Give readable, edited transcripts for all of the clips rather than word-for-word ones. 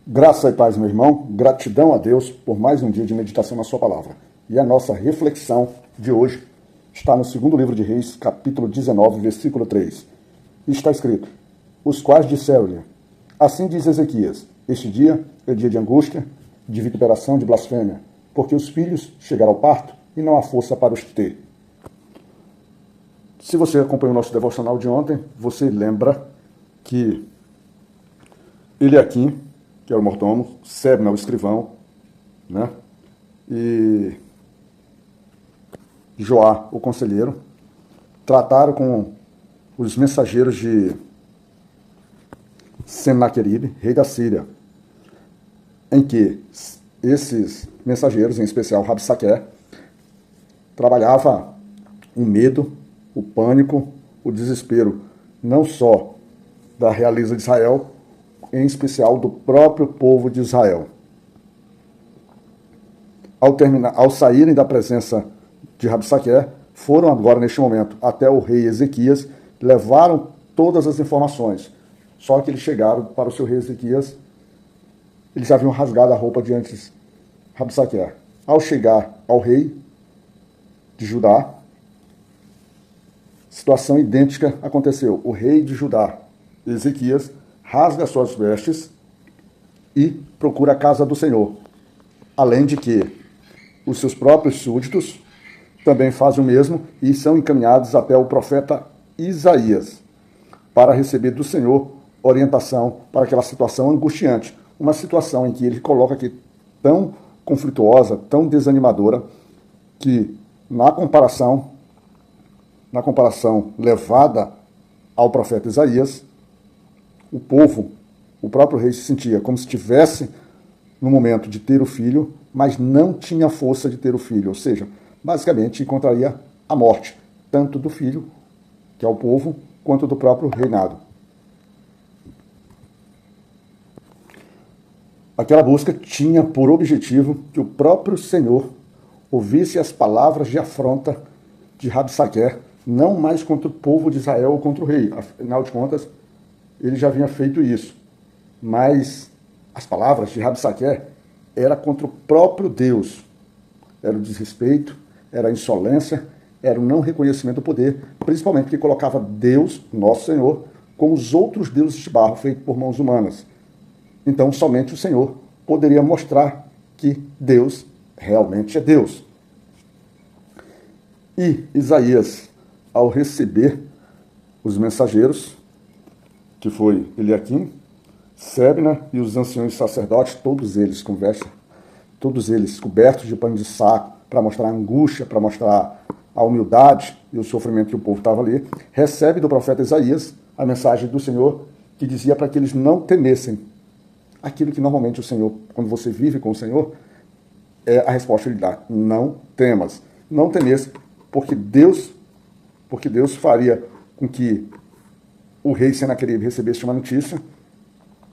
Graça e paz, meu irmão. Gratidão a Deus por mais um dia de meditação na sua palavra. E a nossa reflexão de hoje está no segundo livro de Reis, capítulo 19, versículo 3. E está escrito: os quais disseram-lhe: assim diz Ezequias, este dia é dia de angústia, de vituperação, de blasfêmia, porque os filhos chegaram ao parto e não há força para os ter. Se você acompanhou o nosso devocional de ontem, você lembra que Eliaquim, que era o mordomo, Sebna, o escrivão, né? E Joá, o conselheiro, trataram com os mensageiros de Senaqueribe, rei da Síria, em que esses mensageiros, em especial Rabsaqué, trabalhava o medo, o pânico, o desespero, não só da realeza de Israel, em especial do próprio povo de Israel. Ao saírem da presença de Rabsaqué, foram agora, neste momento, até o rei Ezequias, levaram todas as informações. Só que eles chegaram para o seu rei Ezequias, eles haviam rasgado a roupa diante de Rabsaqué. Ao chegar ao rei de Judá, situação idêntica aconteceu. O rei de Judá, Ezequias, rasga suas vestes e procura a casa do Senhor. Além de que os seus próprios súditos também fazem o mesmo e são encaminhados até o profeta Isaías para receber do Senhor orientação para aquela situação angustiante. Uma situação em que ele coloca aqui tão conflituosa, tão desanimadora, que na comparação levada ao profeta Isaías, o povo, o próprio rei se sentia como se estivesse no momento de ter o filho, mas não tinha força de ter o filho. Ou seja, basicamente encontraria a morte, tanto do filho, que é o povo, quanto do próprio reinado. Aquela busca tinha por objetivo que o próprio Senhor ouvisse as palavras de afronta de Rabsaqué, não mais contra o povo de Israel ou contra o rei. Afinal de contas, ele já havia feito isso. Mas as palavras de Rabsaqué eram contra o próprio Deus. Era o desrespeito, era a insolência, era o não reconhecimento do poder, principalmente porque colocava Deus, nosso Senhor, com os outros deuses de barro feitos por mãos humanas. Então, somente o Senhor poderia mostrar que Deus realmente é Deus. E Isaías, ao receber os mensageiros, que foi Eliaquim, Sebna e os anciões sacerdotes, todos eles com vestes, todos eles cobertos de pano de saco, para mostrar a angústia, para mostrar a humildade e o sofrimento que o povo estava ali, recebe do profeta Isaías a mensagem do Senhor que dizia para que eles não temessem. Aquilo que normalmente o Senhor, quando você vive com o Senhor, é a resposta que ele dá: não temas, não temesse, porque Deus faria com que o rei Senaqueribe recebesse uma notícia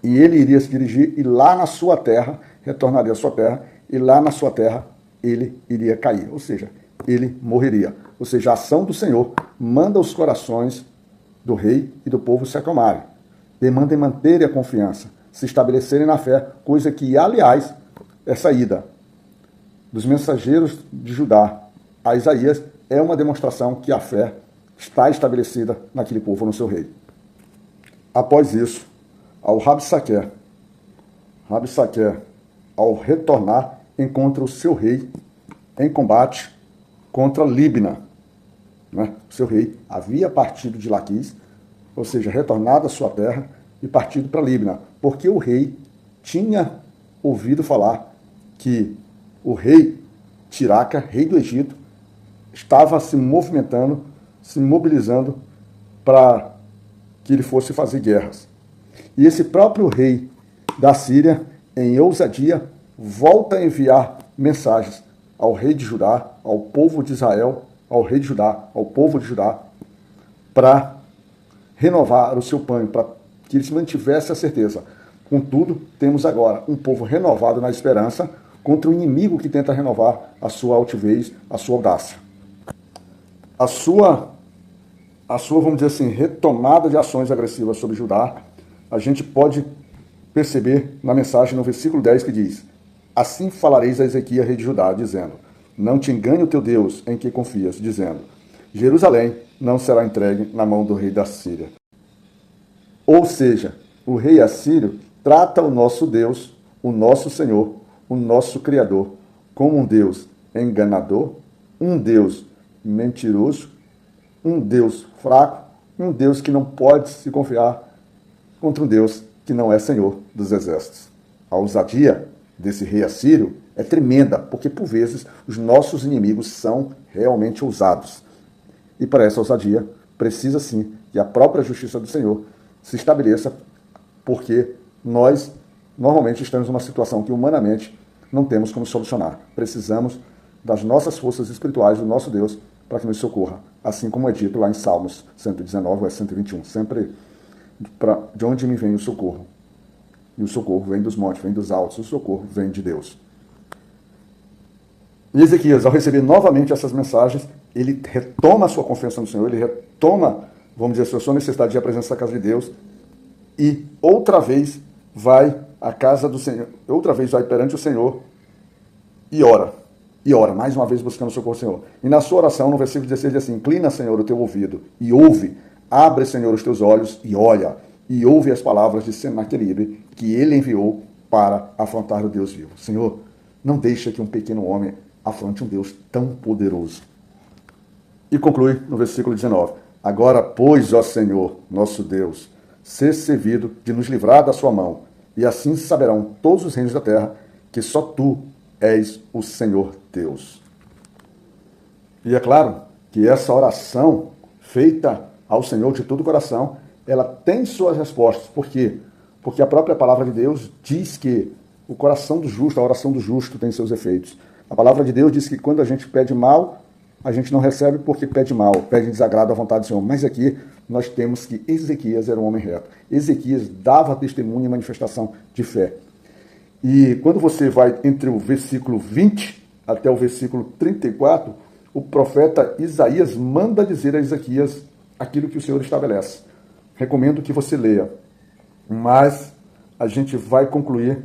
e ele iria se dirigir e lá na sua terra, retornaria à sua terra, e lá na sua terra ele iria cair, ou seja, ele morreria. Ou seja, a ação do Senhor manda os corações do rei e do povo se acalmarem, demanda manterem a confiança, se estabelecerem na fé, coisa que, aliás, essa ida dos mensageiros de Judá a Isaías é uma demonstração que a fé está estabelecida naquele povo, no seu rei. Após isso, ao Rabsaqué, ao retornar, encontra o seu rei em combate contra Líbina. Né? O seu rei havia partido de Laquis, ou seja, retornado à sua terra e partido para Líbina, porque o rei tinha ouvido falar que o rei Tiraca, rei do Egito, estava se movimentando, se mobilizando para que ele fosse fazer guerras. E esse próprio rei da Síria, em ousadia, volta a enviar mensagens ao rei de Judá, ao povo de Israel, ao rei de Judá, ao povo de Judá, para renovar o seu pânico, para que eles mantivessem a certeza. Contudo, temos agora um povo renovado na esperança contra o inimigo que tenta renovar a sua altivez, a sua audácia. A sua, vamos dizer assim, retomada de ações agressivas sobre Judá, a gente pode perceber na mensagem no versículo 10 que diz: assim falareis a Ezequias, rei de Judá, dizendo: não te engane o teu Deus em que confias, dizendo: Jerusalém não será entregue na mão do rei da Síria. Ou seja, o rei assírio trata o nosso Deus, o nosso Senhor, o nosso Criador, como um Deus enganador, um Deus mentiroso, um Deus fraco, um Deus que não pode se confiar contra um Deus que não é Senhor dos exércitos. A ousadia desse rei assírio é tremenda, porque por vezes os nossos inimigos são realmente ousados. E para essa ousadia, precisa sim que a própria justiça do Senhor se estabeleça, porque nós normalmente estamos numa situação que humanamente não temos como solucionar. Precisamos das nossas forças espirituais, do nosso Deus, para que nos socorra. Assim como é dito lá em Salmos 119 ou 121. Sempre de onde me vem o socorro? E o socorro vem dos montes, vem dos altos, o socorro vem de Deus. E Ezequias, ao receber novamente essas mensagens, ele retoma a sua confiança no Senhor, ele retoma, vamos dizer, a sua necessidade de ir à presença da casa de Deus, e outra vez vai à casa do Senhor, outra vez vai perante o Senhor e ora, mais uma vez buscando o socorro do Senhor. E na sua oração, no versículo 16, diz assim: inclina, Senhor, o teu ouvido e ouve, abre, Senhor, os teus olhos e olha, e ouve as palavras de Senaqueribe, que ele enviou para afrontar o Deus vivo. Senhor, não deixa que um pequeno homem afronte um Deus tão poderoso. E conclui no versículo 19: agora, pois, ó Senhor, nosso Deus, ser servido de nos livrar da sua mão, e assim saberão todos os reinos da terra que só tu és o Senhor Deus. E é claro que essa oração feita ao Senhor de todo o coração, ela tem suas respostas. Por quê? Porque a própria palavra de Deus diz que o coração do justo, a oração do justo tem seus efeitos. A palavra de Deus diz que quando a gente pede mal, a gente não recebe porque pede mal, pede desagrado à vontade do Senhor. Mas aqui nós temos que Ezequias era um homem reto. Ezequias dava testemunho e manifestação de fé. E quando você vai entre o versículo 20 até o versículo 34, o profeta Isaías manda dizer a Ezequias aquilo que o Senhor estabelece. Recomendo que você leia. Mas a gente vai concluir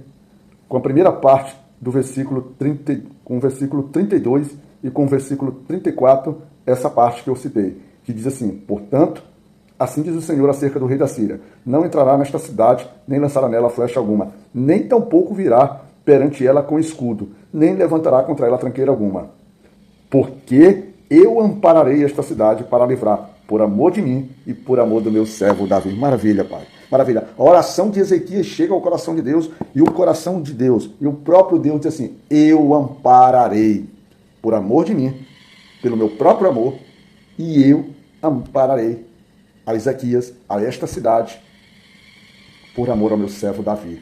com a primeira parte do versículo 30, com o versículo 32 e com o versículo 34, essa parte que eu citei, que diz assim: portanto, assim diz o Senhor acerca do rei da Síria: não entrará nesta cidade, nem lançará nela flecha alguma, nem tampouco virá perante ela com escudo, nem levantará contra ela tranqueira alguma. Porque eu ampararei esta cidade para livrar, por amor de mim e por amor do meu servo Davi. Maravilha, Pai. Maravilha. A oração de Ezequias chega ao coração de Deus, e o coração de Deus, e o próprio Deus diz assim: eu ampararei, por amor de mim, pelo meu próprio amor, e eu ampararei a Ezequias, a esta cidade, por amor ao meu servo Davi.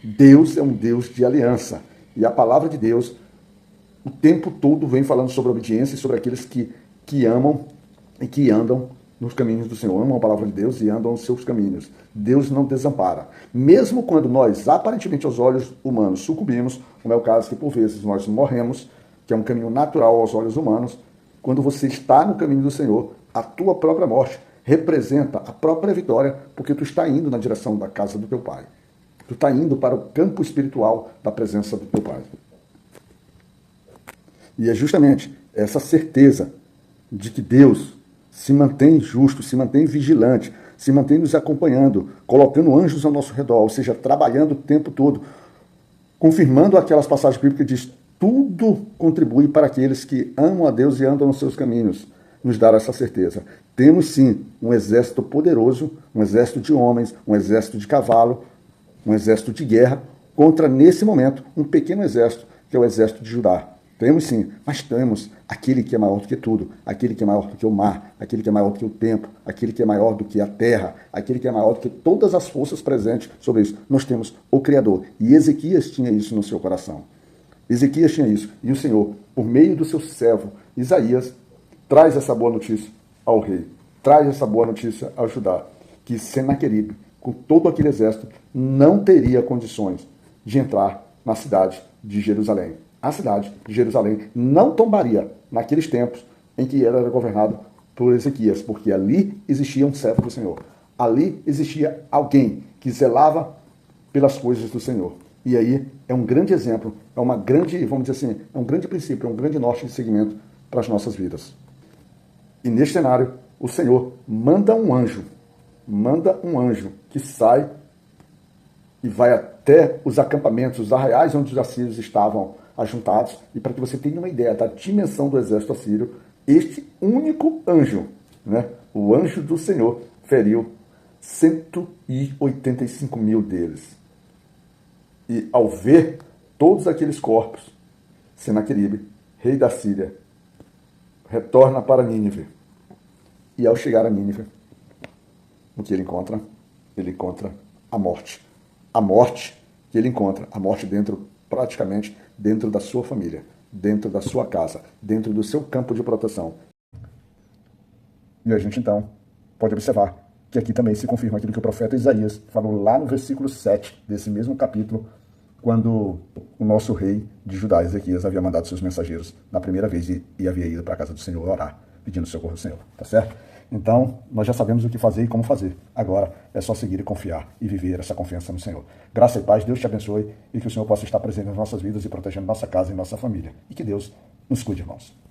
Deus é um Deus de aliança, e a palavra de Deus o tempo todo vem falando sobre obediência e sobre aqueles que amam e que andam nos caminhos do Senhor, amam a palavra de Deus e andam nos seus caminhos. Deus não desampara. Mesmo quando nós, aparentemente aos olhos humanos, sucumbimos, como é o caso que por vezes nós morremos, que é um caminho natural aos olhos humanos, quando você está no caminho do Senhor, a tua própria morte representa a própria vitória, porque tu está indo na direção da casa do teu Pai. Tu está indo para o campo espiritual da presença do teu Pai. E é justamente essa certeza de que Deus se mantém justo, se mantém vigilante, se mantém nos acompanhando, colocando anjos ao nosso redor, ou seja, trabalhando o tempo todo, confirmando aquelas passagens bíblicas que diz: tudo contribui para aqueles que amam a Deus e andam nos seus caminhos. Nos dar essa certeza. Temos sim um exército poderoso, um exército de homens, um exército de cavalo, um exército de guerra, contra, nesse momento, um pequeno exército, que é o exército de Judá. Temos sim, mas temos aquele que é maior do que tudo, aquele que é maior do que o mar, aquele que é maior do que o tempo, aquele que é maior do que a terra, aquele que é maior do que todas as forças presentes sobre isso. Nós temos o Criador. E Ezequias tinha isso no seu coração. Ezequias tinha isso. E o Senhor, por meio do seu servo Isaías, traz essa boa notícia ao rei, traz essa boa notícia ao Judá, que Senaqueribe, com todo aquele exército, não teria condições de entrar na cidade de Jerusalém. A cidade de Jerusalém não tombaria naqueles tempos em que ela era governada por Ezequias, porque ali existia um servo do Senhor. Ali existia alguém que zelava pelas coisas do Senhor. E aí é um grande exemplo, é uma grande, vamos dizer assim, é um grande princípio, é um grande norte de seguimento para as nossas vidas. E neste cenário, o Senhor manda um anjo que sai e vai até os acampamentos, os arraiais onde os assírios estavam ajuntados. E para que você tenha uma ideia da dimensão do exército assírio, este único anjo, né, o anjo do Senhor, feriu 185 mil deles. E ao ver todos aqueles corpos, Senaqueribe, rei da Síria, retorna para Nínive. E ao chegar a Nínive, o que ele encontra? Ele encontra a morte. A morte que ele encontra, a morte praticamente dentro da sua família, dentro da sua casa, dentro do seu campo de proteção. E a gente então pode observar que aqui também se confirma aquilo que o profeta Isaías falou lá no versículo 7 desse mesmo capítulo, quando o nosso rei de Judá, Ezequias, havia mandado seus mensageiros na primeira vez e havia ido para a casa do Senhor orar, pedindo socorro ao Senhor, tá certo? Então, nós já sabemos o que fazer e como fazer. Agora é só seguir e confiar e viver essa confiança no Senhor. Graça e paz, Deus te abençoe e que o Senhor possa estar presente nas nossas vidas e protegendo nossa casa e nossa família. E que Deus nos cuide, irmãos.